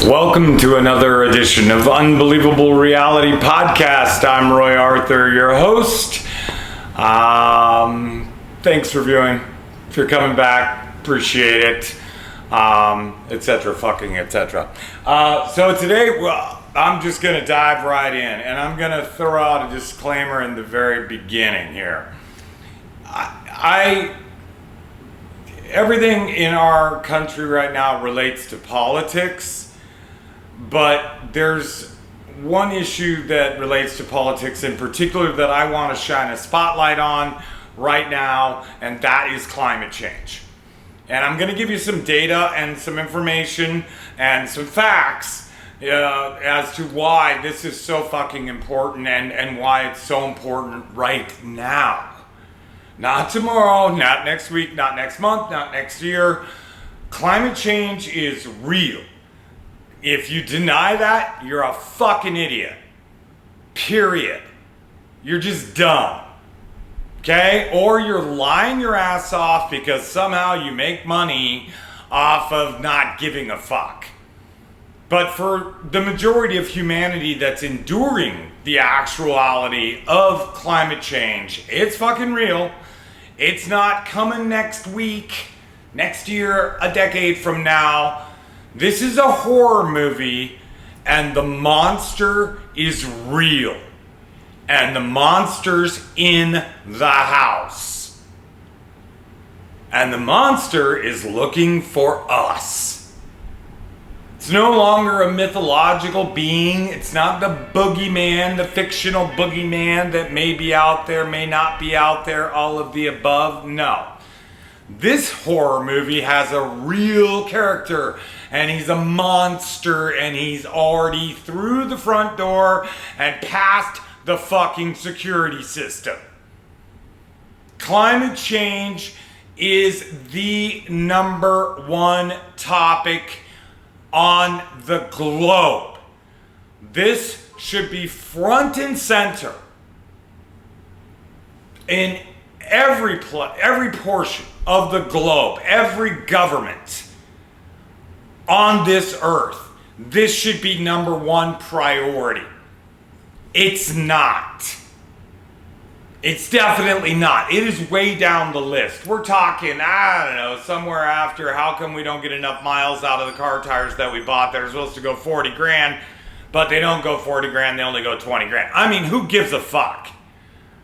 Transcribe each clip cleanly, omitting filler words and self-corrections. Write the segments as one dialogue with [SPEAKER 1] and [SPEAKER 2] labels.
[SPEAKER 1] Welcome to another edition of Unbelievable Reality Podcast. I'm Roy Arthur, your host. Thanks for viewing. If you're coming back, appreciate it. Etc. Fucking etc. So today, I'm just going to dive right in, and I'm going to throw out a disclaimer in the very beginning here. Everything in our country right now relates to politics. But there's one issue that relates to politics in particular that I want to shine a spotlight on right now, and that is climate change. And I'm going to give you some data and some information and some facts as to why this is so fucking important and why it's so important right now. Not tomorrow, not next week, not next month, not next year. Climate change is real. If you deny that, you're a fucking idiot. Period. You're just dumb. Okay? Or you're lying your ass off because somehow you make money off of not giving a fuck. But for the majority of humanity that's enduring the actuality of climate change, it's fucking real. It's not coming next week, next year, a decade from now. This is a horror movie, and the monster is real. And the monster's in the house. And the monster is looking for us. It's no longer a mythological being. It's not the boogeyman, the fictional boogeyman that may be out there, may not be out there, all of the above. No. This horror movie has a real character, and he's a monster, and he's already through the front door and past the fucking security system. Climate change is the number one topic on the globe. This should be front and center in every portion of the globe, every government on this earth. This should be number one priority. It's not. It's definitely not. It is way down the list. We're talking, I don't know, somewhere after, how come we don't get enough miles out of the car tires that we bought that are supposed to go 40 grand, but they don't go 40 grand, they only go 20 grand. I mean, who gives a fuck?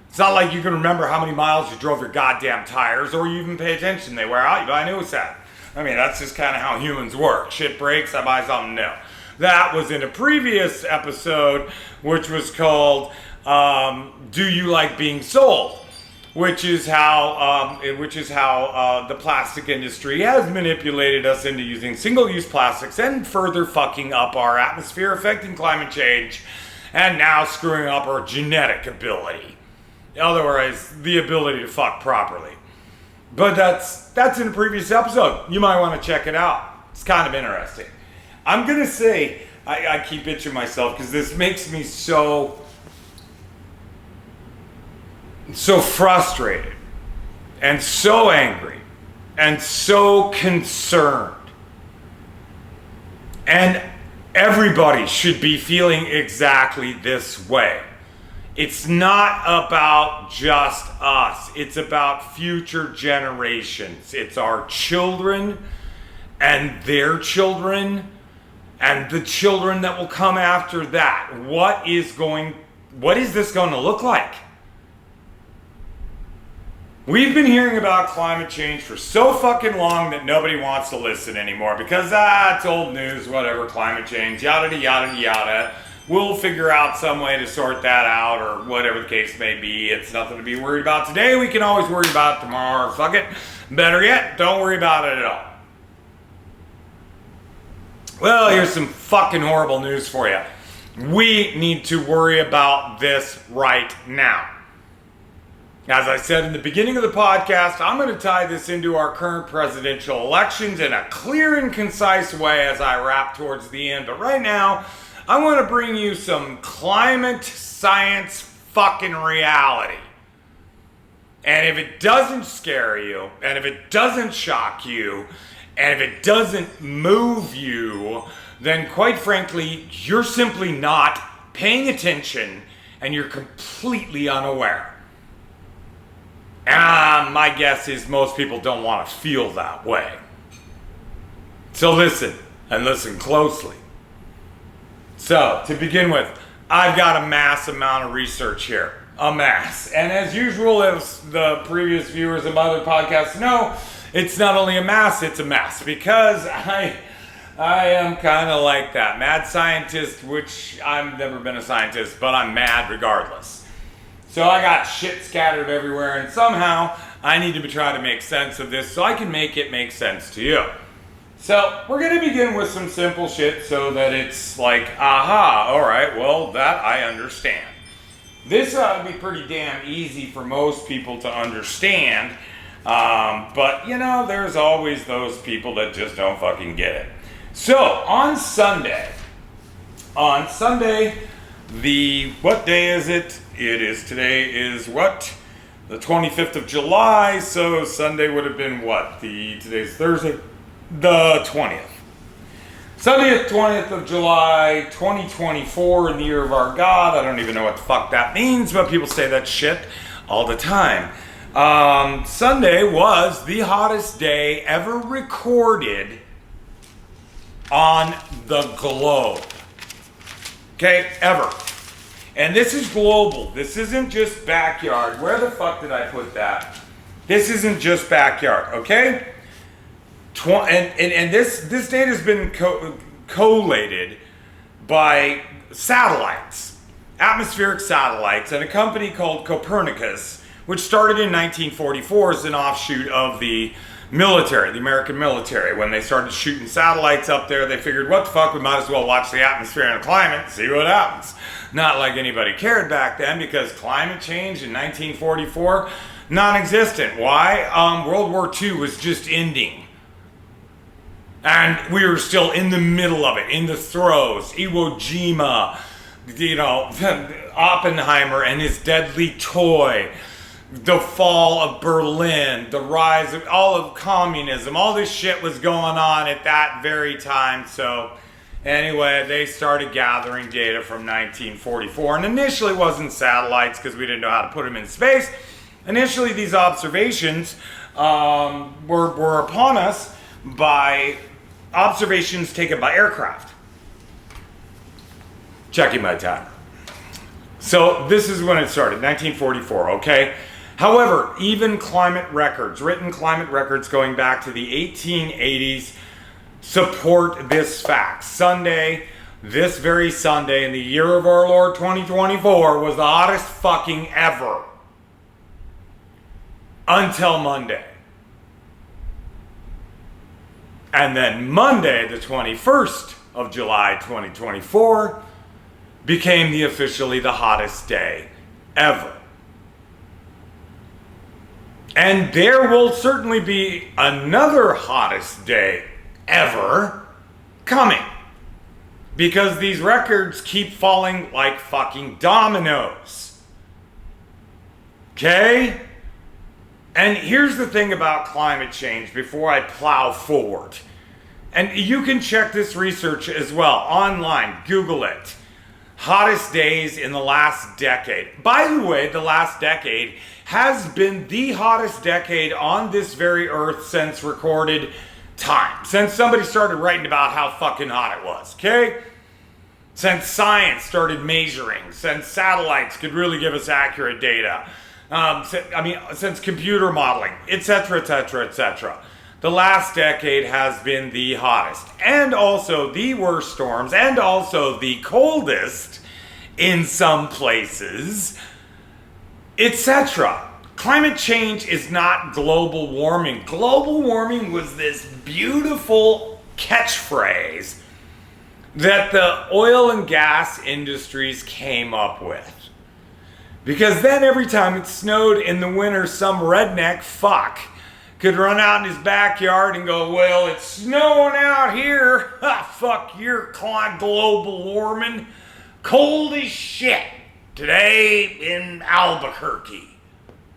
[SPEAKER 1] It's not like you can remember how many miles you drove your goddamn tires, or you even pay attention. They wear out, you buy a new set. I mean, that's just kind of how humans work. Shit breaks, I buy something new. That was in a previous episode, which was called, Do You Like Being Sold? Which is how the plastic industry has manipulated us into using single-use plastics and further fucking up our atmosphere, affecting climate change, and now screwing up our genetic ability. Otherwise, the ability to fuck properly. But that's in a previous episode. You might want to check it out. It's kind of interesting. I'm going to say, I keep itching myself because this makes me so frustrated and so angry and so concerned. And everybody should be feeling exactly this way. It's not about just us. It's about future generations. It's our children and their children and the children that will come after that. What is this going to look like? We've been hearing about climate change for so fucking long that nobody wants to listen anymore because, it's old news, whatever, climate change, yada, yada, yada. We'll figure out some way to sort that out, or whatever the case may be. It's nothing to be worried about today. We can always worry about it tomorrow, or fuck it. Better yet, don't worry about it at all. Well, here's some fucking horrible news for you. We need to worry about this right now. As I said in the beginning of the podcast, I'm going to tie this into our current presidential elections in a clear and concise way as I wrap towards the end. But right now, I want to bring you some climate science fucking reality. And if it doesn't scare you, and if it doesn't shock you, and if it doesn't move you, then quite frankly, you're simply not paying attention and you're completely unaware. My guess is most people don't want to feel that way. So listen, and listen closely. So, to begin with, I've got a mass amount of research here. A mass. And as usual, as the previous viewers of my other podcasts know, it's not only a mass, it's a mess. Because I am kind of like that. Mad scientist, which I've never been a scientist, but I'm mad regardless. So I got shit scattered everywhere, and somehow I need to try to make sense of this so I can make it make sense to you. So we're going to begin with some simple shit so that it's like, aha, alright, well, that I understand. This ought to be pretty damn easy for most people to understand, but, you know, there's always those people that just don't fucking get it. So, on Sunday, what day is it? Today is what? The 25th of July, so Sunday would have been what? Today's Thursday, the 20th. Sunday, 20th of July, 2024, in the year of our God. I don't even know what the fuck that means, but people say that shit all the time. Sunday was the hottest day ever recorded on the globe. Okay, ever. And this is global. This isn't just backyard. Where the fuck did I put that? This isn't just backyard, okay? And this data has been collated by satellites, atmospheric satellites, and a company called Copernicus, which started in 1944 as an offshoot of the military, the American military. When they started shooting satellites up there, they figured, what the fuck, we might as well watch the atmosphere and the climate and see what happens. Not like anybody cared back then, because climate change in 1944, non-existent. Why? World War II was just ending. And we were still in the middle of it, in the throes. Iwo Jima, you know, Oppenheimer and his deadly toy, the fall of Berlin, the rise of all of communism, all this shit was going on at that very time. So anyway, they started gathering data from 1944, and initially it wasn't satellites because we didn't know how to put them in space. Initially, these observations were upon us by observations taken by aircraft. Checking my time. So this is when it started, 1944, okay? However, even climate records, written climate records going back to the 1880s, support this fact. Sunday, this very Sunday in the year of our Lord 2024 was the hottest fucking ever. Until Monday. And then Monday, the 21st of July 2024, became officially the hottest day ever. And there will certainly be another hottest day ever coming. Because these records keep falling like fucking dominoes. Okay? And here's the thing about climate change before I plow forward. And you can check this research as well online. Google it. Hottest days in the last decade. By the way, the last decade has been the hottest decade on this very earth since recorded time. Since somebody started writing about how fucking hot it was, okay? Since science started measuring. Since satellites could really give us accurate data. Since computer modeling, etc., etc., etc. The last decade has been the hottest, and also the worst storms, and also the coldest in some places, etc. Climate change is not global warming. Global warming was this beautiful catchphrase that the oil and gas industries came up with. Because then every time it snowed in the winter, some redneck fuck could run out in his backyard and go, well, it's snowing out here. Fuck your global warming. Cold as shit today in Albuquerque.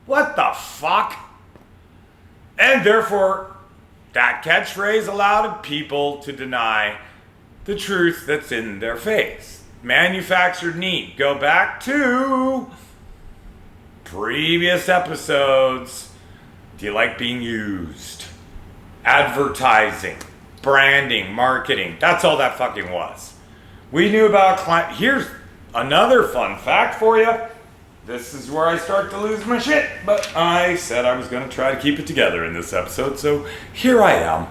[SPEAKER 1] What the fuck? And therefore, that catchphrase allowed people to deny the truth that's in their face. Manufactured need. Go back to previous episodes. Do you like being used? Advertising, branding, marketing. That's all that fucking was. We knew about climate. Here's another fun fact for you. This is where I start to lose my shit. But I said I was going to try to keep it together in this episode. So here I am.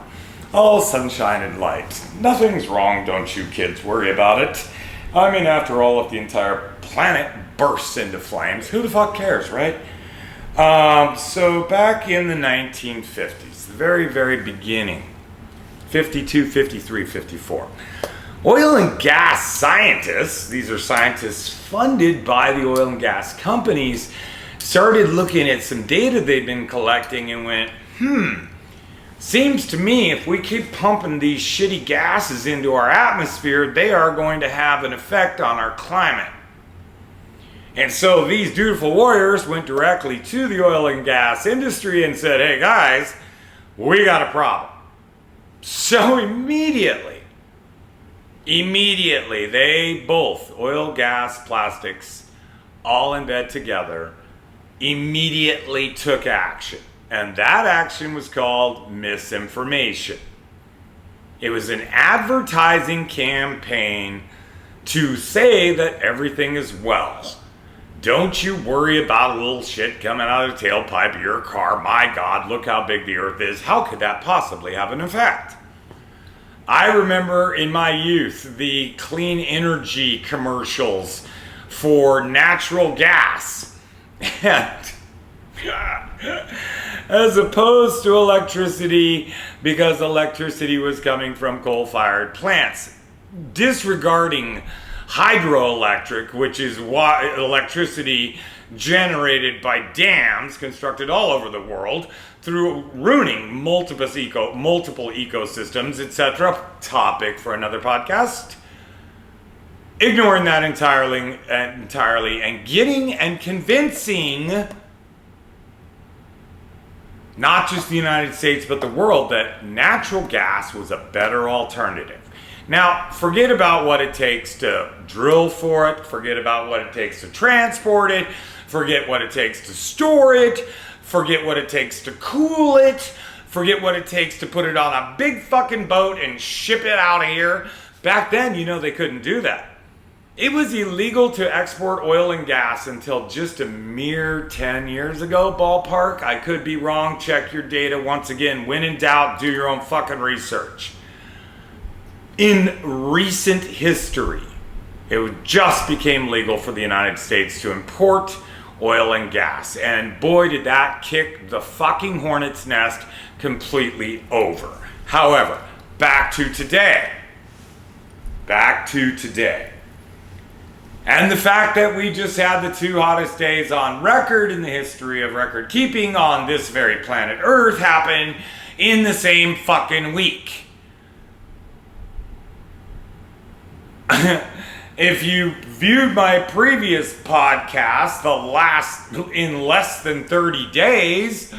[SPEAKER 1] All sunshine and light. Nothing's wrong, don't you kids worry about it. I mean, after all, if the entire planet bursts into flames, who the fuck cares, right? So back in the 1950s, the very, very beginning, 52, 53, 54, oil and gas scientists, these are scientists funded by the oil and gas companies, started looking at some data they'd been collecting and went, seems to me if we keep pumping these shitty gases into our atmosphere, they are going to have an effect on our climate. And so these dutiful warriors went directly to the oil and gas industry and said, hey guys, we got a problem. So immediately, they both, oil, gas, plastics, all in bed together, immediately took action. And that action was called misinformation. It was an advertising campaign to say that everything is well. Don't you worry about a little shit coming out of the tailpipe of your car. My God, look how big the earth is. How could that possibly have an effect? I remember in my youth the clean energy commercials for natural gas. And as opposed to electricity, because electricity was coming from coal-fired plants. Disregarding hydroelectric, which is electricity generated by dams constructed all over the world, through ruining multiple ecosystems, etc. Topic for another podcast. Ignoring that entirely and getting and convincing not just the United States, but the world, that natural gas was a better alternative. Now, forget about what it takes to drill for it, forget about what it takes to transport it, forget what it takes to store it, forget what it takes to cool it, forget what it takes to put it on a big fucking boat and ship it out of here. Back then, they couldn't do that. It was illegal to export oil and gas until just a mere 10 years ago, ballpark. I could be wrong. Check your data. Once again, when in doubt, do your own fucking research. In recent history, it just became legal for the United States to import oil and gas. And boy, did that kick the fucking hornet's nest completely over. However, back to today. And the fact that we just had the 2 hottest days on record in the history of record keeping on this very planet Earth happen in the same fucking week. If you viewed my previous podcast, in less than 30 days,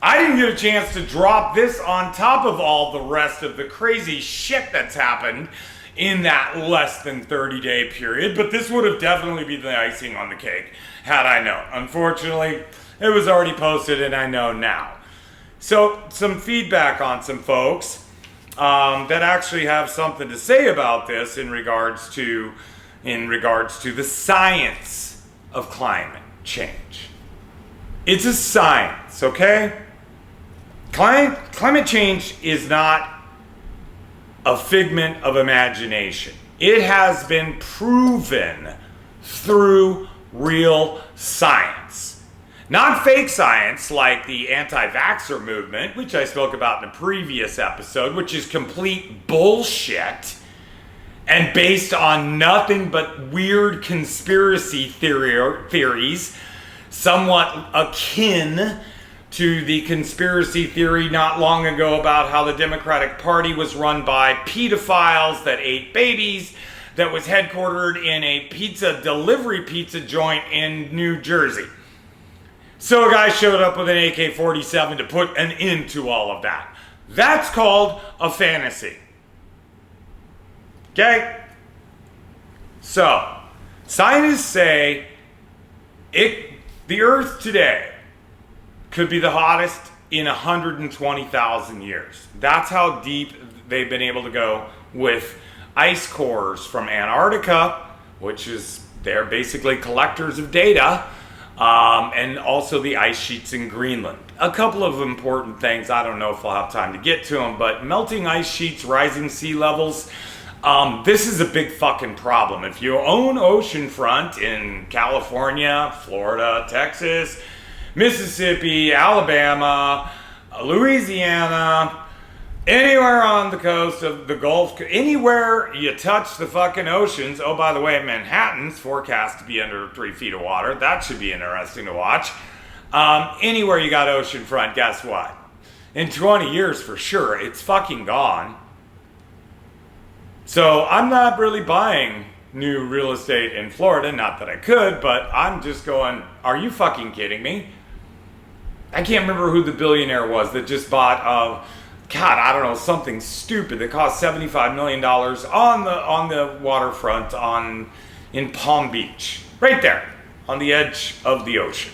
[SPEAKER 1] I didn't get a chance to drop this on top of all the rest of the crazy shit that's happened in that less than 30-day period, but this would have definitely been the icing on the cake had I known. Unfortunately, it was already posted and I know now. So, some feedback on some folks that actually have something to say about this in regards to the science of climate change. It's a science, okay? Climate change is not a figment of imagination. It has been proven through real science. Not fake science like the anti-vaxxer movement, which I spoke about in a previous episode, which is complete bullshit and based on nothing but weird conspiracy theories, somewhat akin to the conspiracy theory not long ago about how the Democratic Party was run by pedophiles that ate babies, that was headquartered in a delivery pizza joint in New Jersey. So a guy showed up with an AK-47 to put an end to all of that. That's called a fantasy. Okay? So, scientists say the Earth today could be the hottest in 120,000 years. That's how deep they've been able to go with ice cores from Antarctica, which is, they're basically collectors of data, and also the ice sheets in Greenland. A couple of important things, I don't know if I'll have time to get to them, but melting ice sheets, rising sea levels, this is a big fucking problem. If you own oceanfront in California, Florida, Texas, Mississippi, Alabama, Louisiana, anywhere on the coast of the Gulf, anywhere you touch the fucking oceans. Oh, by the way, Manhattan's forecast to be under 3 feet of water. That should be interesting to watch. Anywhere you got oceanfront, guess what? In 20 years for sure, it's fucking gone. So I'm not really buying new real estate in Florida. Not that I could, but I'm just going, are you fucking kidding me? I can't remember who the billionaire was that just bought, God, I don't know, something stupid that cost $75 million on the waterfront in Palm Beach. Right there, on the edge of the ocean.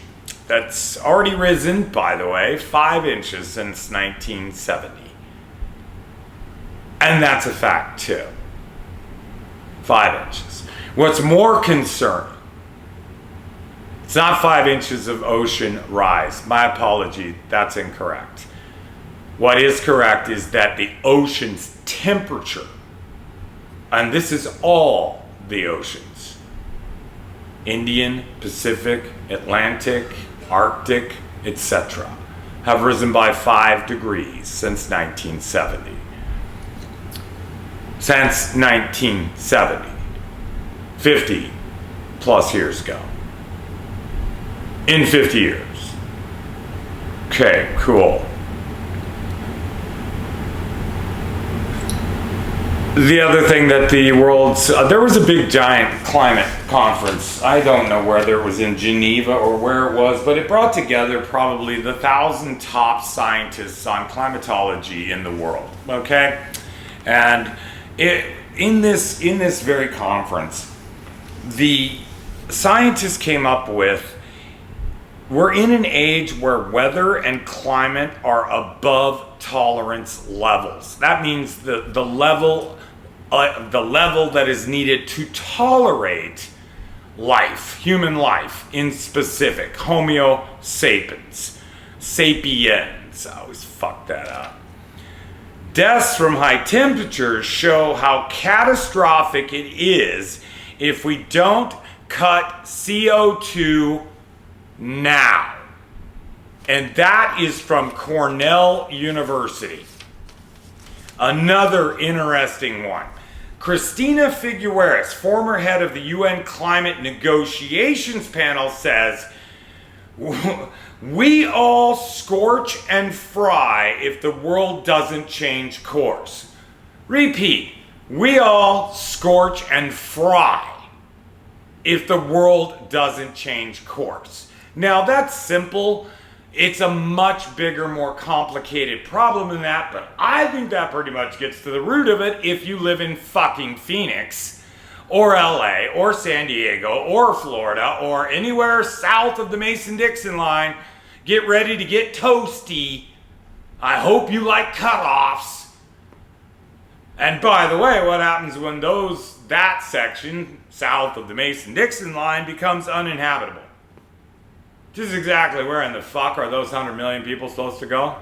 [SPEAKER 1] That's already risen, by the way, 5 inches since 1970. And that's a fact, too. 5 inches. What's more concerning, it's not 5 inches of ocean rise. My apology, that's incorrect. What is correct is that the ocean's temperature, and this is all the oceans, Indian, Pacific, Atlantic, Arctic, etc., have risen by 5 degrees since 1970. Since 1970, 50 plus years ago. In 50 years. Okay, cool. The other thing that the world's, there was a big giant climate conference. I don't know whether it was in Geneva or where it was, but it brought together probably the 1,000 top scientists on climatology in the world, okay? And in this very conference, the scientists came up with, we're in an age where weather and climate are above tolerance levels. That means the level that is needed to tolerate life, human life in specific, Homo sapiens, sapiens, I always fuck that up. Deaths from high temperatures show how catastrophic it is if we don't cut CO2 now. And that is from Cornell University. Another interesting one. Cristina Figueres, former head of the UN Climate Negotiations Panel, says, we all scorch and fry if the world doesn't change course. Repeat, we all scorch and fry if the world doesn't change course. Now that's simple. It's a much bigger, more complicated problem than that, but I think that pretty much gets to the root of it if you live in fucking Phoenix, or LA, or San Diego, or Florida, or anywhere south of the Mason-Dixon line. Get ready to get toasty. I hope you like cutoffs. And by the way, what happens when that section south of the Mason-Dixon line becomes uninhabitable? Just exactly where in the fuck are those 100 million people supposed to go?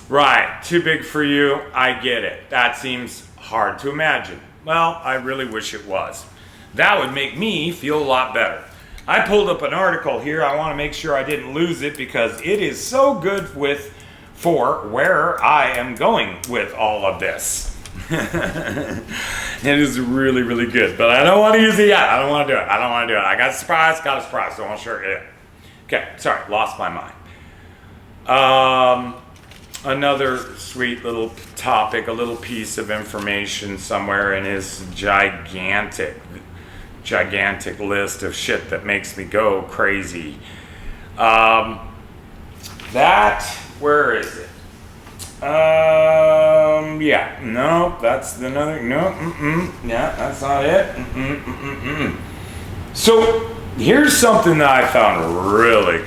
[SPEAKER 1] Right, too big for you, I get it. That seems hard to imagine. Well, I really wish it was. That would make me feel a lot better. I pulled up an article here. I want to make sure I didn't lose it because it is so good for where I am going with all of this. It is really, really good, but I don't want to use it yet. I don't want to do it. I got a surprise, so I won't share it yet. Okay, sorry, lost my mind. Another sweet little topic, a little piece of information somewhere in his gigantic list of shit that makes me go crazy. Where is it? Yeah, no, that's another, no, yeah, that's not it. So, here's something that I found really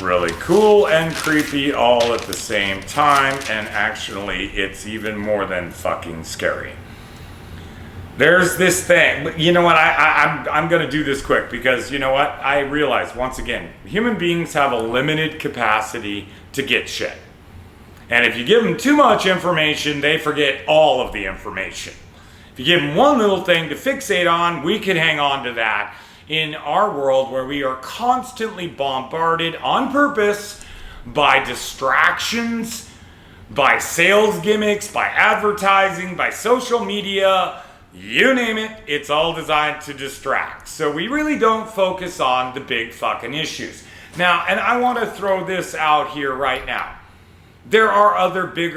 [SPEAKER 1] really cool and creepy all at the same time, and actually, it's even more than fucking scary. There's this thing, but you know what, I'm gonna do this quick, because you know what, I realize, once again, human beings have a limited capacity to get shit. And if you give them too much information, they forget all of the information. If you give them one little thing to fixate on, we can hang on to that in our world where we are constantly bombarded on purpose by distractions, by sales gimmicks, by advertising, by social media, you name it, it's all designed to distract. So we really don't focus on the big fucking issues. Now, and I want to throw this out here right now. There are other big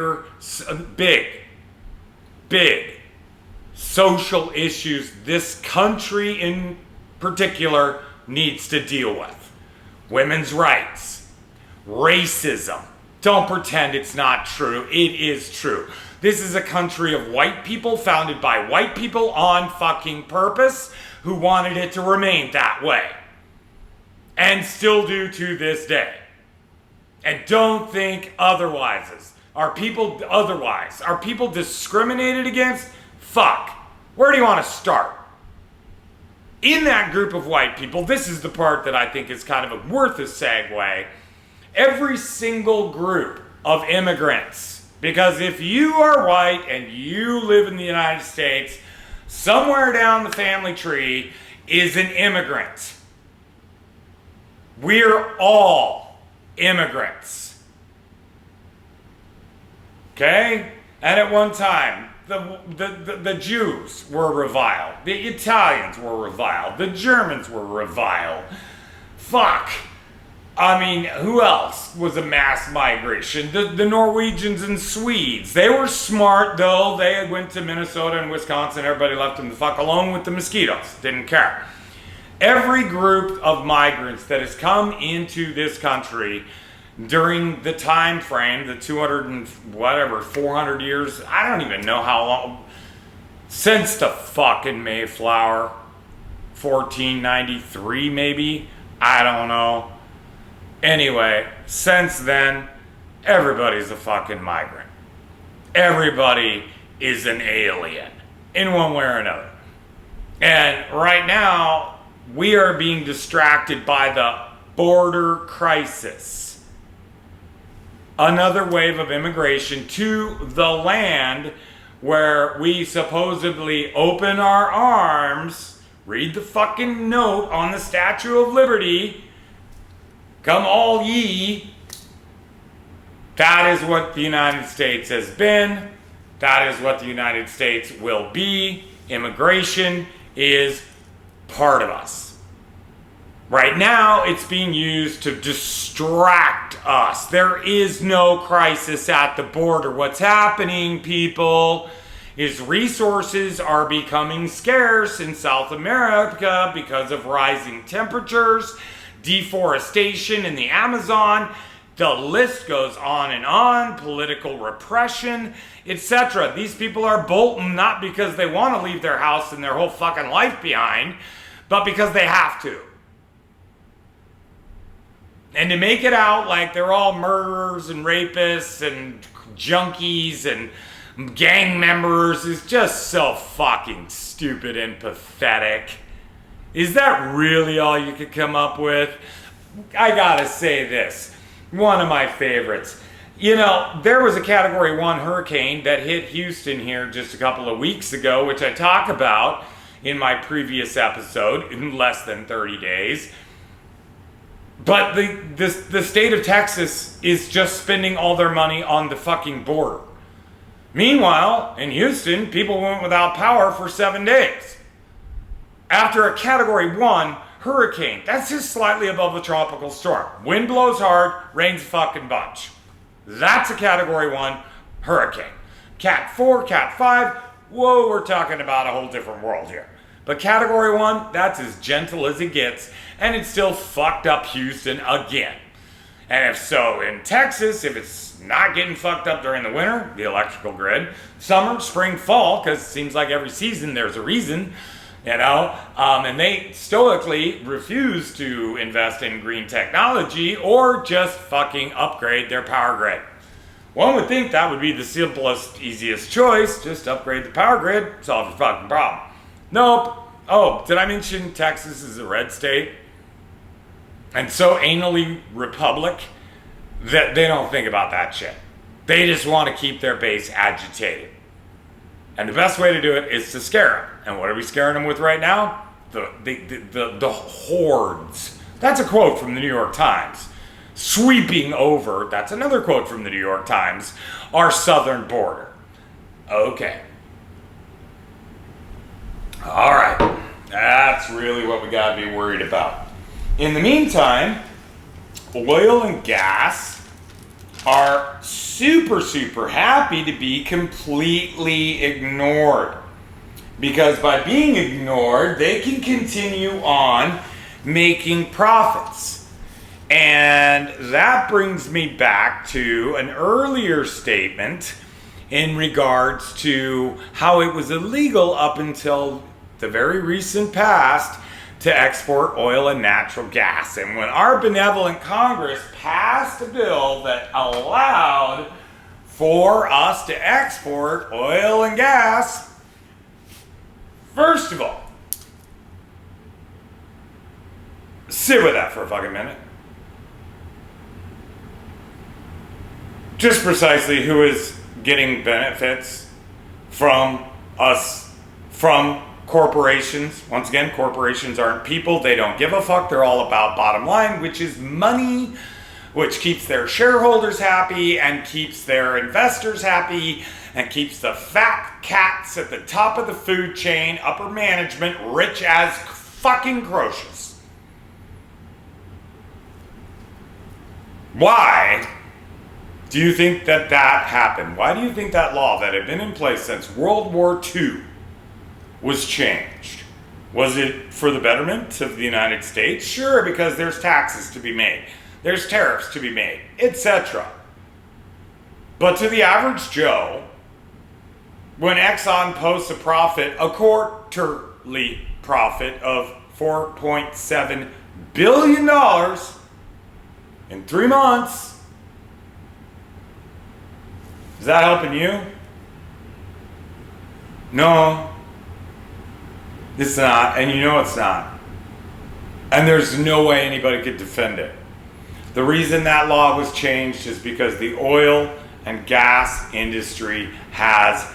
[SPEAKER 1] social issues this country in particular needs to deal with. Women's rights, racism. Don't pretend it's not true. It is true. This is a country of white people, founded by white people on fucking purpose, who wanted it to remain that way. And still do to this day. And don't think otherwise. Are people discriminated against? Fuck. Where do you want to start? In that group of white people, this is the part that I think is kind of worth a segue. Every single group of immigrants, because if you are white and you live in the United States, somewhere down the family tree is an immigrant. We're all immigrants. Okay? And at one time, the Jews were reviled. The Italians were reviled. The Germans were reviled. Fuck. I mean, who else was a mass migration? The Norwegians and Swedes. They were smart, though. They had went to Minnesota and Wisconsin. Everybody left them the fuck alone with the mosquitoes. Didn't care. Every group of migrants that has come into this country during the time frame, the 200 and whatever, 400 years, I don't even know how long, since the fucking Mayflower, 1493 maybe, I don't know. Anyway, since then, everybody's a fucking migrant. Everybody is an alien, in one way or another. And right now, we are being distracted by the border crisis. Another wave of immigration to the land where we supposedly open our arms, read the fucking note on the Statue of Liberty, come all ye. That is what the United States has been. That is what the United States will be. Immigration is part of us. Right now, it's being used to distract us. There is no crisis at the border. What's happening, people, is resources are becoming scarce in South America because of rising temperatures, deforestation in the Amazon. The list goes on and on, political repression, etc. These people are bolting not because they want to leave their house and their whole fucking life behind, but because they have to. And to make it out like they're all murderers and rapists and junkies and gang members is just so fucking stupid and pathetic. Is that really all you could come up with? I gotta say this. One of my favorites. You know, there was a Category 1 hurricane that hit Houston here just a couple of weeks ago, which I talk about in my previous episode in less than 30 days. But the state of Texas is just spending all their money on the fucking border. Meanwhile, in Houston, people went without power for 7 days. After a Category 1 hurricane, that's just slightly above a tropical storm. Wind blows hard, rains a fucking bunch. That's a Category 1 hurricane. Cat 4, Cat 5, whoa, we're talking about a whole different world here. But Category 1, that's as gentle as it gets, and it still fucked up Houston again. And if so, in Texas, if it's not getting fucked up during the winter, the electrical grid, summer, spring, fall, because it seems like every season there's a reason, and they stoically refuse to invest in green technology or just fucking upgrade their power grid. One would think that would be the simplest, easiest choice. Just upgrade the power grid, solve your fucking problem. Nope. Oh, did I mention Texas is a red state? And so anally republic that they don't think about that shit. They just want to keep their base agitated. And the best way to do it is to scare them. And what are we scaring them with right now? The hordes. That's a quote from the New York Times. Sweeping over, that's another quote from the New York Times, our southern border. Okay. All right. That's really what we got to be worried about. In the meantime, oil and gas are super, super happy to be completely ignored. Because by being ignored, they can continue on making profits. And that brings me back to an earlier statement in regards to how it was illegal up until the very recent past to export oil and natural gas. And when our benevolent Congress passed a bill that allowed for us to export oil and gas, first of all, sit with that for a fucking minute. Just precisely who is getting benefits from us, from corporations. Once again, corporations aren't people. They don't give a fuck. They're all about bottom line, which is money, which keeps their shareholders happy and keeps their investors happy and keeps the fat cats at the top of the food chain, upper management, rich as fucking crocious. Why do you think that happened? Why do you think that law that had been in place since World War II was changed? Was it for the betterment of the United States? Sure, because there's taxes to be made, there's tariffs to be made, etc. But to the average Joe, when Exxon posts a profit, a quarterly profit of $4.7 billion in 3 months, is that helping you? No, it's not, and you know it's not. And there's no way anybody could defend it. The reason that law was changed is because the oil and gas industry has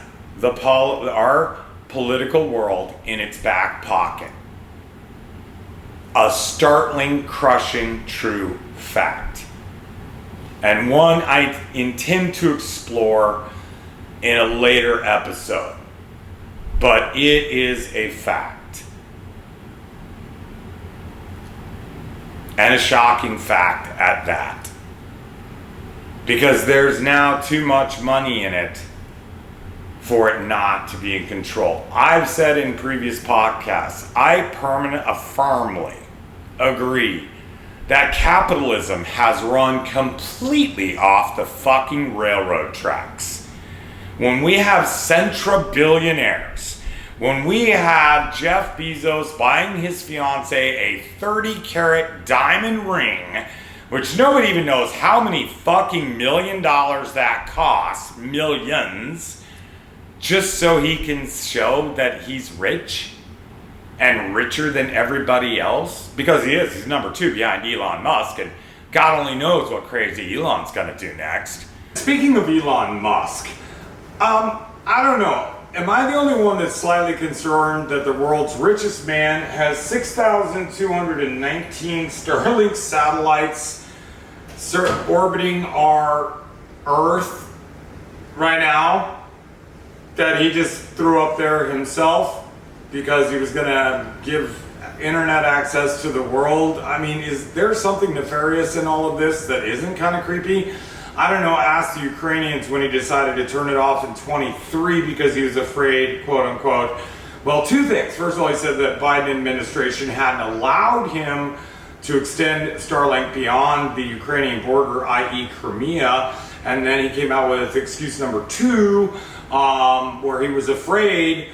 [SPEAKER 1] our political world in its back pocket. A startling, crushing, true fact. And one I intend to explore in a later episode. But it is a fact. And a shocking fact at that. Because there's now too much money in it for it not to be in control. I've said in previous podcasts, I firmly agree that capitalism has run completely off the fucking railroad tracks. When we have centra-billionaires, when we have Jeff Bezos buying his fiance a 30-carat diamond ring, which nobody even knows how many fucking $1 million that costs, millions, just so he can show that he's rich and richer than everybody else, because he is. He's number 2 behind Elon Musk, and God only knows what crazy Elon's gonna do next. Speaking of Elon Musk, I don't know. Am I the only one that's slightly concerned that the world's richest man has 6,219 Starlink satellites orbiting our Earth right now that he just threw up there himself because he was going to give internet access to the world? I mean, is there something nefarious in all of this that isn't kind of creepy? I don't know, ask the Ukrainians when he decided to turn it off in 23 because he was afraid, quote unquote. Well, 2 things. First of all, he said that Biden administration hadn't allowed him to extend Starlink beyond the Ukrainian border, i.e. Crimea. And then he came out with excuse number 2, where he was afraid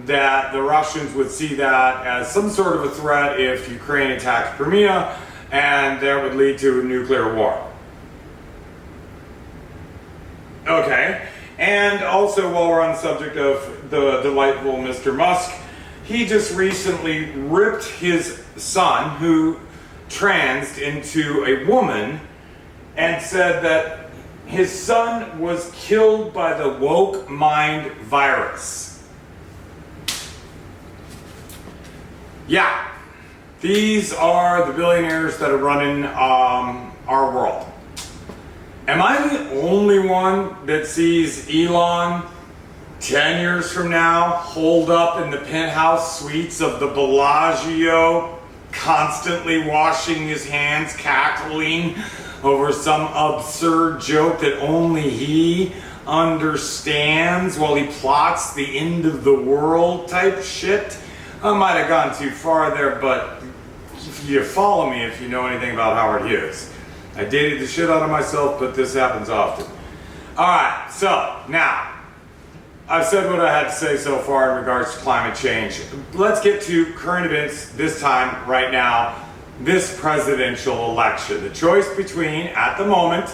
[SPEAKER 1] that the Russians would see that as some sort of a threat if Ukraine attacked Crimea, and that would lead to a nuclear war. Okay, and also while we're on the subject of the delightful Mr. Musk, he just recently ripped his son, who transed into a woman, and said that his son was killed by the woke mind virus. Yeah, these are the billionaires that are running our world. Am I the only one that sees Elon 10 years from now holed up in the penthouse suites of the Bellagio, constantly washing his hands, cackling over some absurd joke that only he understands while he plots the end of the world type shit? I might have gone too far there, but you follow me if you know anything about Howard Hughes. I dated the shit out of myself, but this happens often. Alright, so now, I've said what I had to say so far in regards to climate change. Let's get to current events this time, right now, this presidential election. The choice between, at the moment,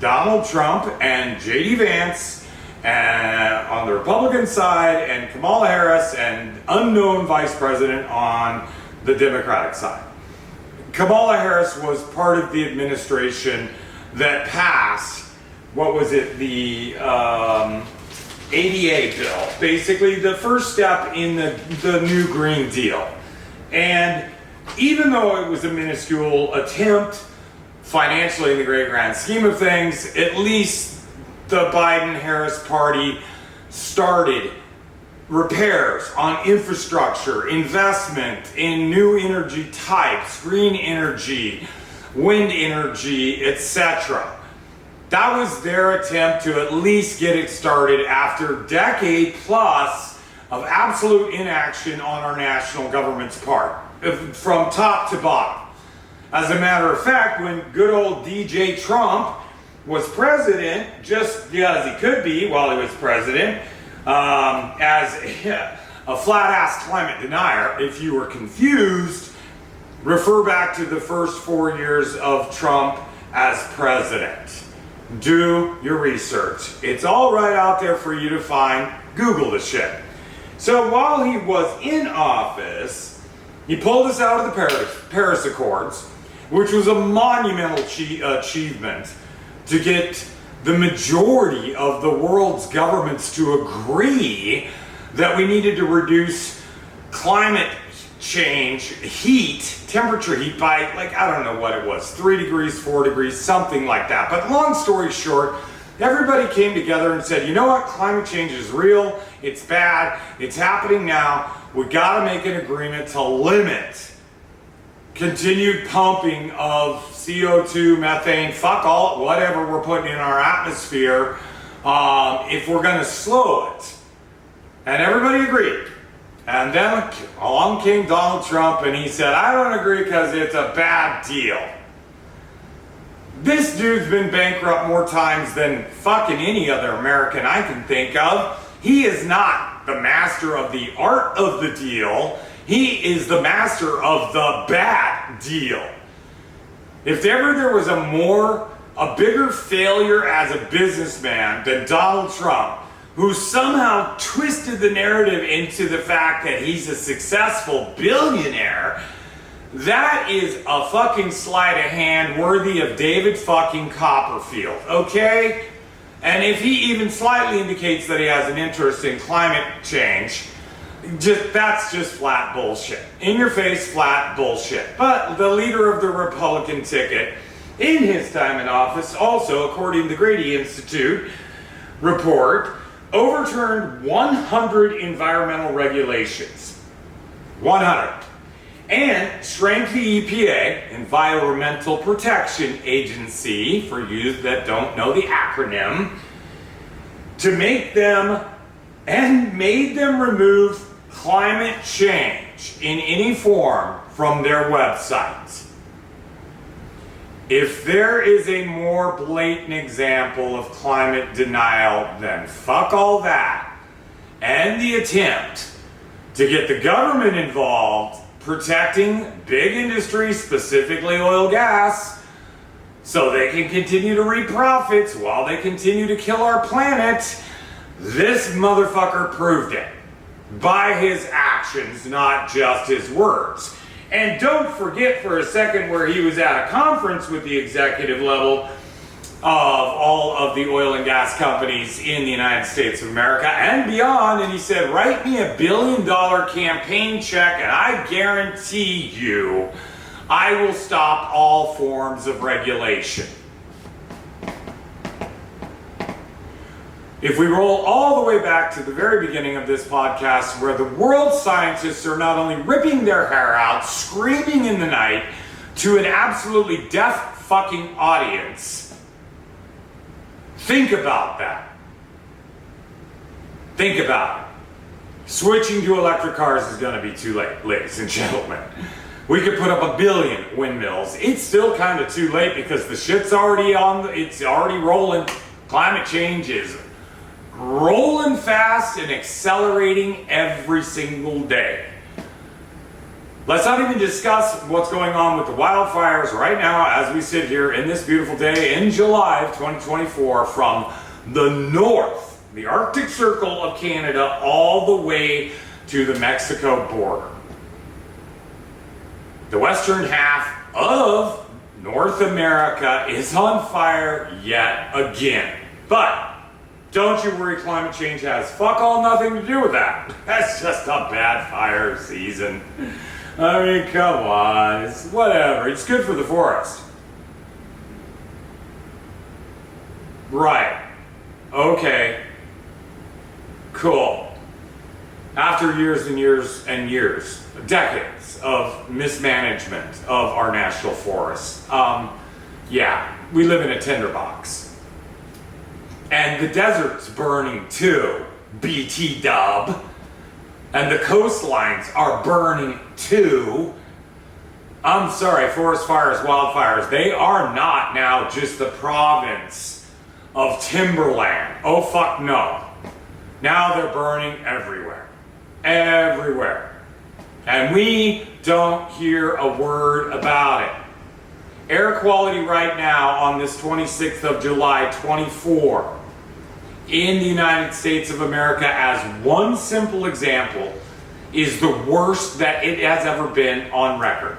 [SPEAKER 1] Donald Trump and J.D. Vance on the Republican side, and Kamala Harris and unknown vice president on the Democratic side. Kamala Harris was part of the administration that passed, what was it, the ADA bill, basically the first step in the new Green Deal. And even though it was a minuscule attempt financially in the great grand scheme of things, at least the Biden-Harris party started repairs on infrastructure, investment in new energy types, green energy, wind energy, etc. That was their attempt to at least get it started after a decade plus of absolute inaction on our national government's part, from top to bottom. As a matter of fact, when good old DJ Trump was president, just as he could be while he was president, as a flat-ass climate denier, if you were confused, refer back to the first 4 years of Trump as president. Do your research. It's all right out there for you to find. Google the shit. So while he was in office, he pulled us out of the Paris Accords, which was a monumental achievement to get the majority of the world's governments to agree that we needed to reduce climate change, heat, temperature heat by, like, I don't know what it was, 3 degrees, 4 degrees, something like that. But long story short, everybody came together and said, you know what, climate change is real, it's bad, it's happening now, we gotta make an agreement to limit continued pumping of CO2, methane, fuck all, whatever we're putting in our atmosphere, if we're going to slow it. And everybody agreed. And then along came Donald Trump and he said, I don't agree because it's a bad deal. This dude's been bankrupt more times than fucking any other American I can think of. He is not the master of the art of the deal. He is the master of the bad deal. If ever there was a bigger failure as a businessman than Donald Trump, who somehow twisted the narrative into the fact that he's a successful billionaire, that is a fucking sleight of hand worthy of David fucking Copperfield, okay? And if he even slightly indicates that he has an interest in climate change, that's just flat bullshit. In your face, flat bullshit. But the leader of the Republican ticket, in his time in office, also, according to the Grady Institute report, overturned 100 environmental regulations. 100. And shrank the EPA, Environmental Protection Agency, for you that don't know the acronym, to make them, and made them remove climate change in any form from their websites. If there is a more blatant example of climate denial, then fuck all that. And the attempt to get the government involved protecting big industry, specifically oil gas, so they can continue to reap profits while they continue to kill our planet. This motherfucker proved it by his actions, not just his words. And don't forget for a second where he was at a conference with the executive level of all of the oil and gas companies in the United States of America and beyond, and he said, write me $1 billion campaign check and I guarantee you I will stop all forms of regulation. If we roll all the way back to the very beginning of this podcast, where the world scientists are not only ripping their hair out, screaming in the night to an absolutely deaf fucking audience, think about that. Think about it. Switching to electric cars is going to be too late, ladies and gentlemen. We could put up 1 billion windmills. It's still kind of too late because the shit's already it's already rolling. Climate change is rolling fast and accelerating every single day. Let's not even discuss what's going on with the wildfires right now as we sit here in this beautiful day in July of 2024 from the north, the Arctic Circle of Canada, all the way to the Mexico border. The western half of North America is on fire yet again. But don't you worry, climate change has fuck all nothing to do with that. That's just a bad fire season. I mean, come on, it's whatever. It's good for the forest. Right. Okay. Cool. After years and years and years, decades of mismanagement of our national forests, yeah, we live in a tinderbox. And the desert's burning too, BT dub. And the coastlines are burning too. I'm sorry, forest fires, wildfires, they are not now just the province of timberland. Oh fuck no. Now they're burning everywhere. Everywhere. And we don't hear a word about it. Air quality right now on this 26th of July, 24, in the United States of America, as one simple example, is the worst that it has ever been on record.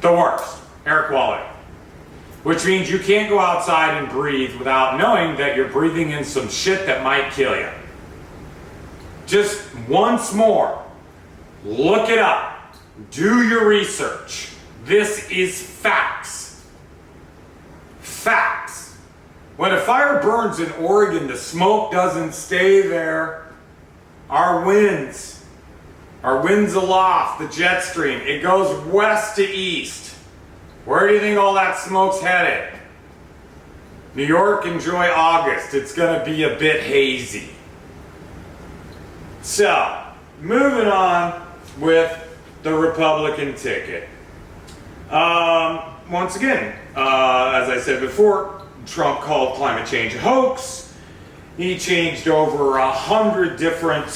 [SPEAKER 1] The worst air quality. Which means you can't go outside and breathe without knowing that you're breathing in some shit that might kill you. Just once more, look it up. Do your research. This is facts. Facts. When a fire burns in Oregon, the smoke doesn't stay there. Our winds aloft, the jet stream, it goes west to east. Where do you think all that smoke's headed? New York, enjoy August. It's going to be a bit hazy. So, moving on with the Republican ticket. Once again, as I said before, Trump called climate change a hoax. He changed over 100 different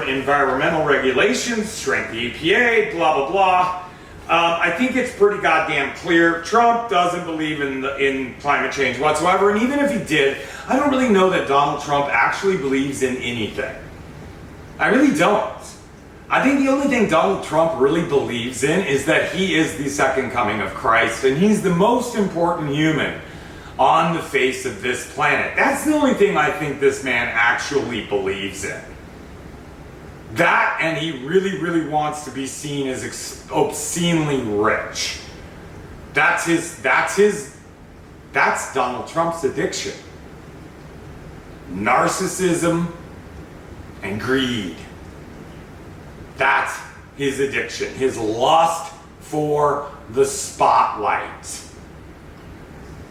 [SPEAKER 1] environmental regulations, shrank the EPA, blah, blah, blah. I think it's pretty goddamn clear. Trump doesn't believe in climate change whatsoever, and even if he did, I don't really know that Donald Trump actually believes in anything. I really don't. I think the only thing Donald Trump really believes in is that he is the second coming of Christ, and he's the most important human on the face of this planet. That's the only thing I think this man actually believes in. That, and he really, really wants to be seen as obscenely rich. That's Donald Trump's addiction. Narcissism and greed. That's his addiction, his lust for the spotlight.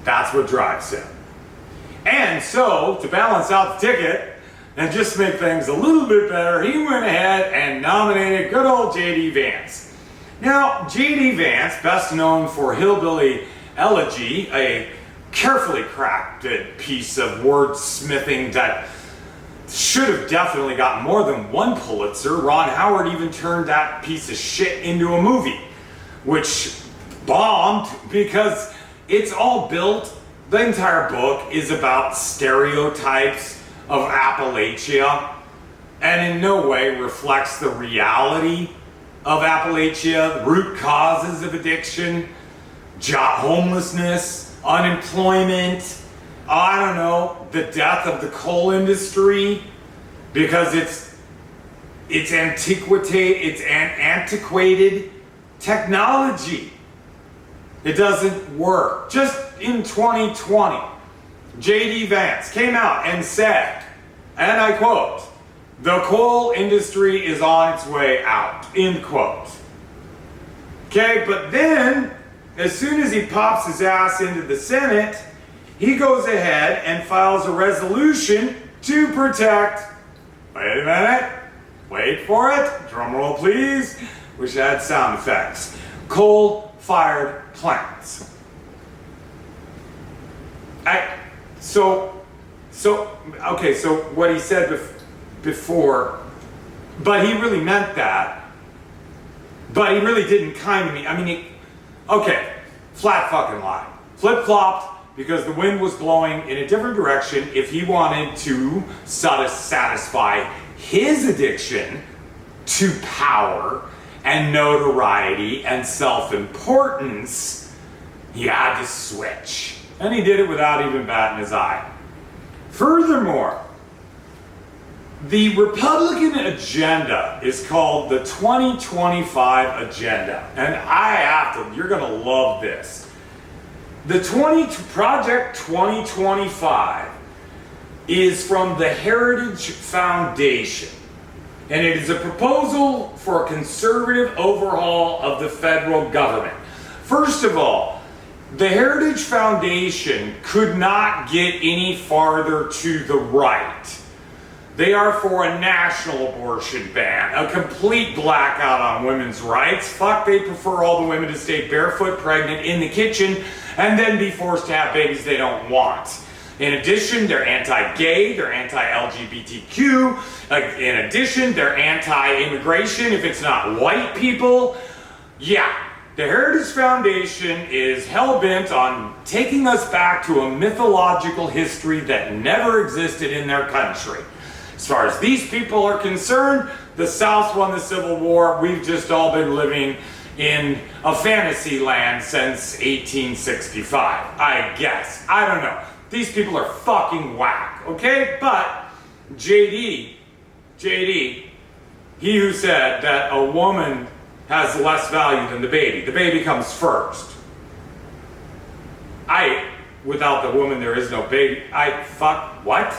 [SPEAKER 1] That's what drives him. And so, to balance out the ticket and just make things a little bit better, he went ahead and nominated good old J.D. Vance. Now, J.D. Vance, best known for Hillbilly Elegy, a carefully crafted piece of wordsmithing that should have definitely gotten more than one Pulitzer. Ron Howard even turned that piece of shit into a movie, which bombed because it's all built, the entire book is about stereotypes of Appalachia and in no way reflects the reality of Appalachia, the root causes of addiction, homelessness, unemployment, I don't know, the death of the coal industry, because it's antiquated technology. It doesn't work. Just in 2020, J.D. Vance came out and said, and I quote, "The coal industry is on its way out," end quote. Okay, but then, as soon as he pops his ass into the Senate, he goes ahead and files a resolution to protect, wait a minute, wait for it, drum roll please, wish I had sound effects, coal-fired plants. So what he said before, but he really meant that, but he really didn't kind of mean, okay, flat fucking lie. Flip-flopped because the wind was blowing in a different direction. If he wanted to satisfy his addiction to power and notoriety and self-importance, he had to switch. And he did it without even batting his eye. Furthermore, the Republican agenda is called the 2025 Agenda. And you're gonna love this. The Project 2025 is from the Heritage Foundation. And it is a proposal for a conservative overhaul of the federal government. First of all, the Heritage Foundation could not get any farther to the right. They are for a national abortion ban, a complete blackout on women's rights. Fuck, they prefer all the women to stay barefoot, pregnant, in the kitchen, and then be forced to have babies they don't want. In addition, they're anti-gay, they're anti-LGBTQ. In addition, they're anti-immigration if it's not white people. Yeah, the Heritage Foundation is hell-bent on taking us back to a mythological history that never existed in their country. As far as these people are concerned, the South won the Civil War. We've just all been living in a fantasy land since 1865, I guess. I don't know. These people are fucking whack, okay? But JD, he who said that a woman has less value than the baby comes first. Without the woman there is no baby. What?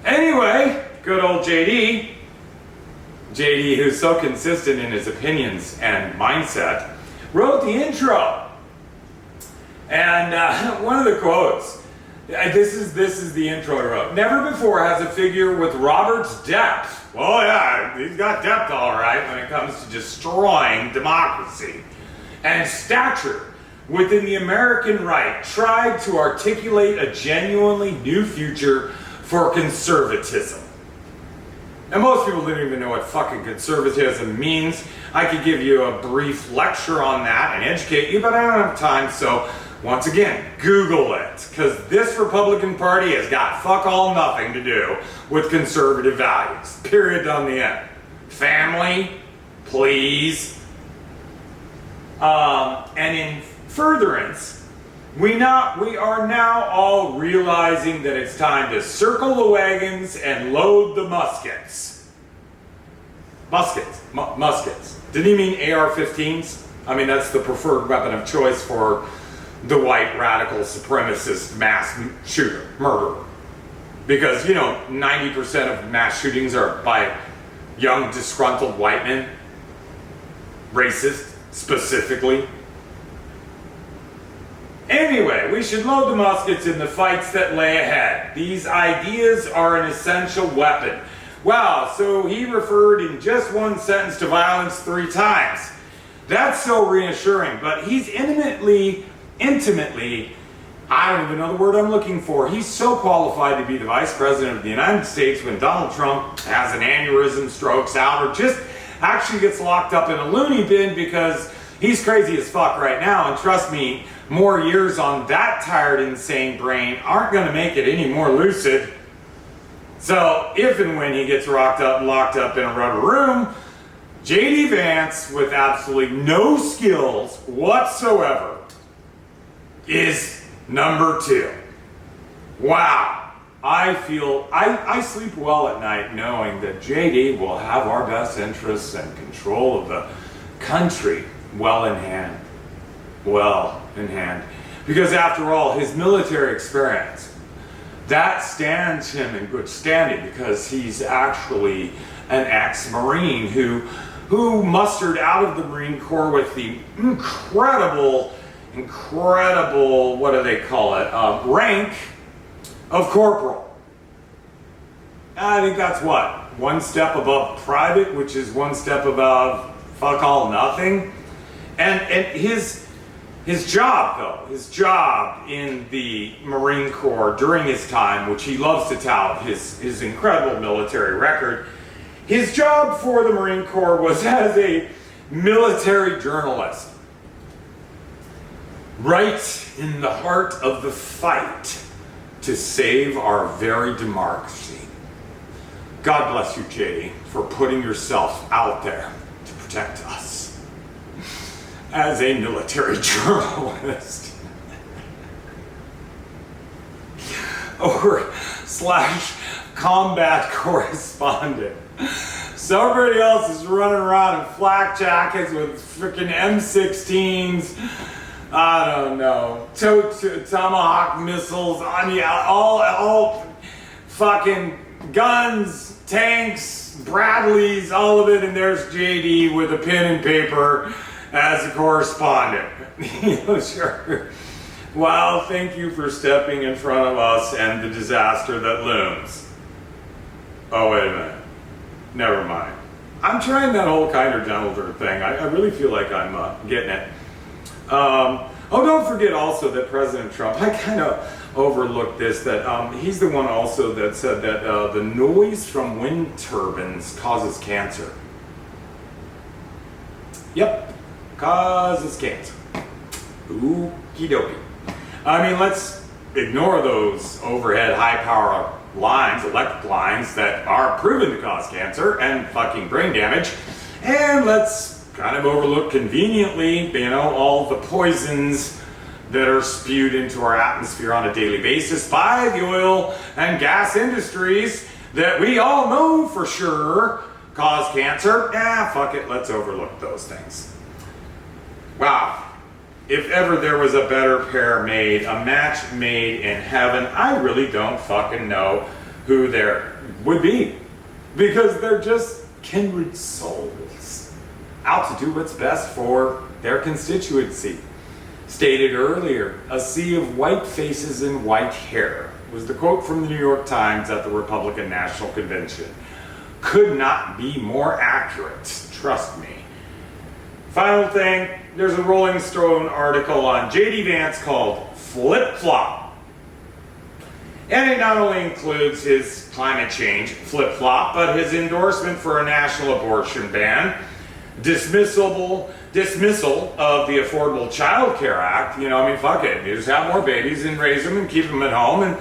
[SPEAKER 1] Anyway, good old JD, who's so consistent in his opinions and mindset, wrote the intro. And one of the quotes, this is the intro he wrote. "Never before has a figure with Robert's depth," well, yeah, he's got depth all right when it comes to destroying democracy, "and stature within the American right tried to articulate a genuinely new future for conservatism." And most people don't even know what fucking conservatism means. I could give you a brief lecture on that and educate you, but I don't have time, so once again, Google it, because this Republican Party has got fuck all nothing to do with conservative values. Period on the end. Family, please. And in furtherance, we are now all realizing that it's time to circle the wagons and load the muskets. Muskets. Didn't he mean AR-15s? That's the preferred weapon of choice for the white radical supremacist mass murderer. Because, 90% of mass shootings are by young, disgruntled white men. Racist, specifically. Anyway, we should load the muskets in the fights that lay ahead. These ideas are an essential weapon. Wow, so he referred in just one sentence to violence 3 times. That's so reassuring. But he's intimately, I don't even know the word I'm looking for. He's so qualified to be the Vice President of the United States when Donald Trump has an aneurysm, strokes out, or just actually gets locked up in a loony bin because he's crazy as fuck right now. And trust me, more years on that tired, insane brain aren't going to make it any more lucid. So if and when he gets locked up in a rubber room, JD Vance, with absolutely no skills whatsoever, is number 2. Wow. I sleep well at night knowing that JD will have our best interests and control of the country well in hand. Because after all, his military experience, that stands him in good standing because he's actually an ex-Marine who mustered out of the Marine Corps with the incredible, what do they call it, rank of corporal. I think that's one step above private, which is one step above fuck all nothing. And his job in the Marine Corps during his time, which he loves to tout, his incredible military record, his job for the Marine Corps was as a military journalist. Right in the heart of the fight to save our very democracy. God bless you, JD, for putting yourself out there to protect us as a military journalist. or / combat correspondent. Somebody else is running around in flak jackets with freaking M16s. I don't know. Tomahawk missiles on you. All fucking guns, tanks, Bradleys, all of it. And there's JD with a pen and paper as a correspondent. Sure. Well, thank you for stepping in front of us and the disaster that looms. Oh, wait a minute. Never mind. I'm trying that whole kinder, gentler thing. I really feel like I'm getting it. Don't forget also that President Trump, I kind of overlooked this, that he's the one also that said that the noise from wind turbines causes cancer. Yep, causes cancer. Okie dokie. I mean, let's ignore those overhead high power lines, electric lines that are proven to cause cancer and fucking brain damage. And let's kind of overlook conveniently, all the poisons that are spewed into our atmosphere on a daily basis by the oil and gas industries that we all know for sure cause cancer. Fuck it, let's overlook those things. Wow. If ever there was a better pair made, a match made in heaven, I really don't fucking know who there would be. Because they're just kindred souls, out to do what's best for their constituency. Stated earlier, a sea of white faces and white hair was the quote from the New York Times at the Republican National Convention. Could not be more accurate, trust me. Final thing, there's a Rolling Stone article on JD Vance called Flip Flop. And it not only includes his climate change flip flop, but his endorsement for a national abortion ban, dismissal of the Affordable Child Care Act. Fuck it. You just have more babies and raise them and keep them at home and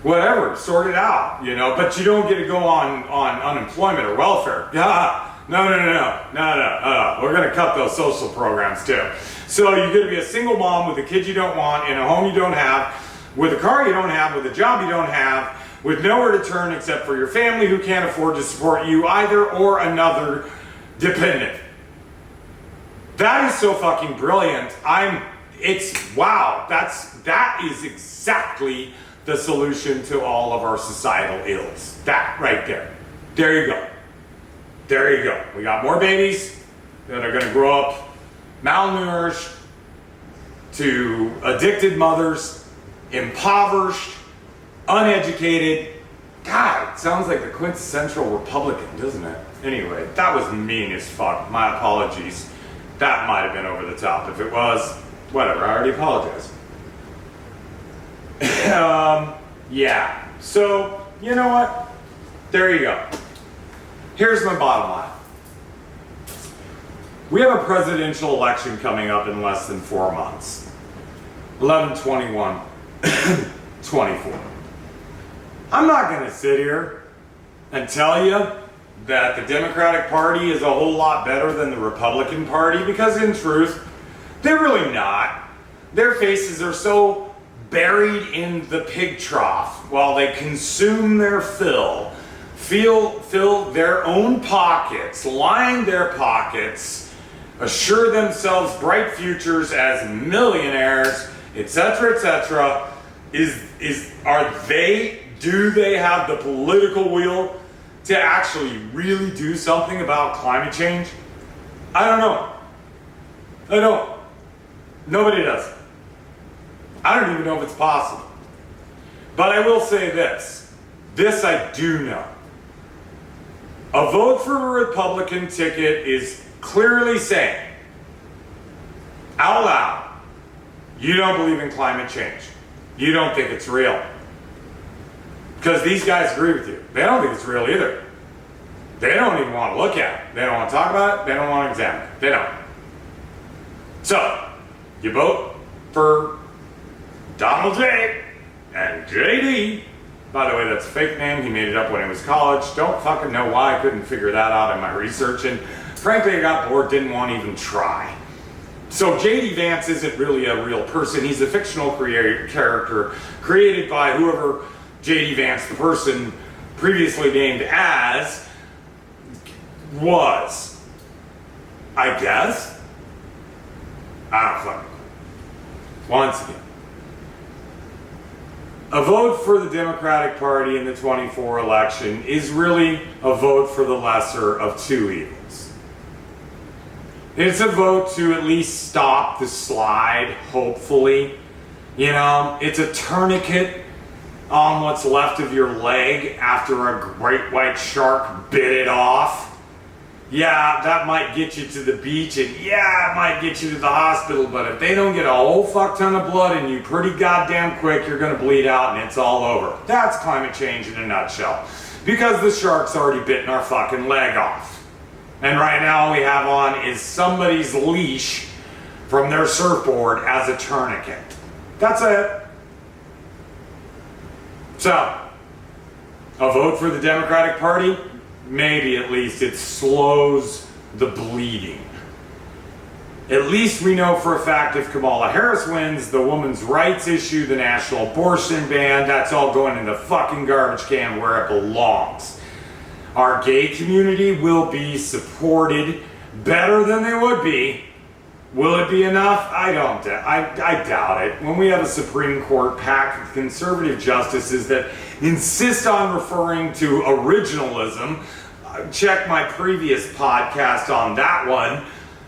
[SPEAKER 1] whatever, sort it out, But you don't get to go on unemployment or welfare. No. We're going to cut those social programs too. So you're going to be a single mom with a kid you don't want, in a home you don't have, with a car you don't have, with a job you don't have, with nowhere to turn except for your family who can't afford to support you either or another dependent. That is so fucking brilliant. Wow. That is exactly the solution to all of our societal ills. That right there. There you go. We got more babies that are going to grow up malnourished, to addicted mothers, impoverished, uneducated. God, it sounds like the quintessential Republican, doesn't it? Anyway, that was mean as fuck. My apologies That might have been over the top. If it was, whatever, I already apologized. Yeah. So, you know what? There you go. Here's my bottom line. We have a presidential election coming up in less than 4 months. 11/21, 24. I'm not going to sit here and tell you that the Democratic Party is a whole lot better than the Republican Party, because in truth, they're really not. Their faces are so buried in the pig trough while they consume their fill their own pockets, line their pockets, assure themselves bright futures as millionaires, etc., do they have the political will to actually really do something about climate change? I don't know. I don't. Nobody does. I don't even know if it's possible. But I will say this. This I do know. A vote for a Republican ticket is clearly saying, out loud, you don't believe in climate change. You don't think it's real. Because these guys agree with you. They don't think it's real either. They don't even want to look at it. They don't want to talk about it. They don't want to examine it. They don't. So, you vote for Donald J. and JD. By the way, that's a fake name. He made it up when he was college. Don't fucking know why. I couldn't figure that out in my research. And frankly, I got bored, didn't want to even try. So JD Vance isn't really a real person. He's a fictional character created by whoever JD Vance, the person previously named as, was. I guess? I don't fucking know. Once again, a vote for the Democratic Party in the 24 election is really a vote for the lesser of two evils. It's a vote to at least stop the slide, hopefully. You know, it's a tourniquet on what's left of your leg after a great white shark bit it off. Yeah, that might get you to the beach, and yeah, it might get you to the hospital, but if they don't get a whole fuck ton of blood in you pretty goddamn quick, you're gonna bleed out and it's all over. That's climate change in a nutshell. Because the shark's already bitten our fucking leg off. And right now all we have on is somebody's leash from their surfboard as a tourniquet. That's it. So, a vote for the Democratic Party? Maybe at least it slows the bleeding. At least we know for a fact if Kamala Harris wins, the women's rights issue, the national abortion ban, that's all going in the fucking garbage can where it belongs. Our gay community will be supported better than they would be. Will it be enough? I doubt it. When we have a Supreme Court packed with conservative justices that insist on referring to originalism, check my previous podcast on that one.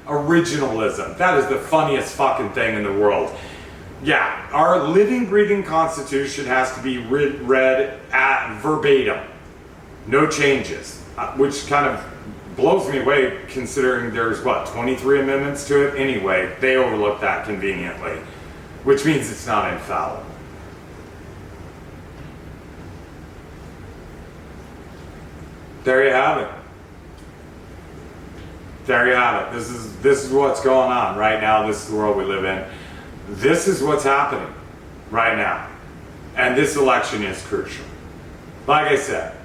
[SPEAKER 1] Originalism. That is the funniest fucking thing in the world. Yeah, our living, breathing Constitution has to be read at verbatim. No changes. Which kind of blows me away considering there's, 23 amendments to it? Anyway, they overlooked that conveniently. Which means it's not infallible. There you have it. There you have it. This is what's going on right now. This is the world we live in. This is what's happening right now. And this election is crucial. Like I said,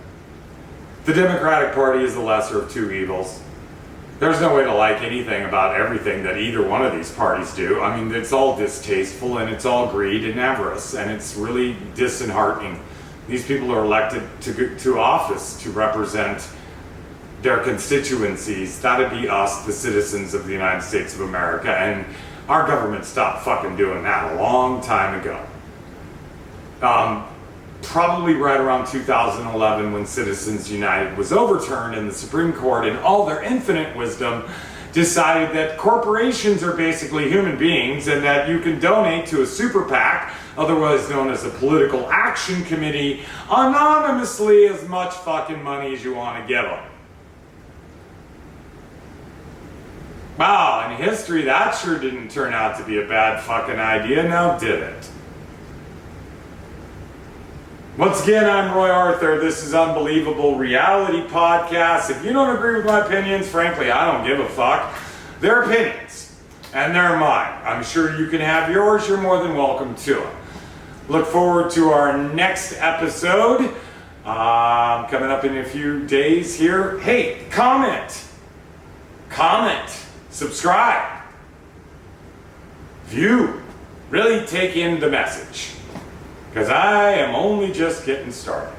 [SPEAKER 1] the Democratic Party is the lesser of two evils. There's no way to like anything about everything that either one of these parties do. I mean, it's all distasteful and it's all greed and avarice, and it's really disheartening. These people are elected to office to represent their constituencies. That'd be us, the citizens of the United States of America, and our government stopped fucking doing that a long time ago. Probably right around 2011 when Citizens United was overturned and the Supreme Court, in all their infinite wisdom, decided that corporations are basically human beings and that you can donate to a super PAC, otherwise known as a political action committee, anonymously as much fucking money as you want to give them. Wow, and in history, that sure didn't turn out to be a bad fucking idea, now did it? Once again, I'm Roy Arthur. This is Unbelievable Reality Podcast. If you don't agree with my opinions, frankly, I don't give a fuck. They're opinions, and they're mine. I'm sure you can have yours. You're more than welcome to them. Look forward to our next episode. Coming up in a few days here. Hey, comment, subscribe, view. Really take in the message, because I am only just getting started.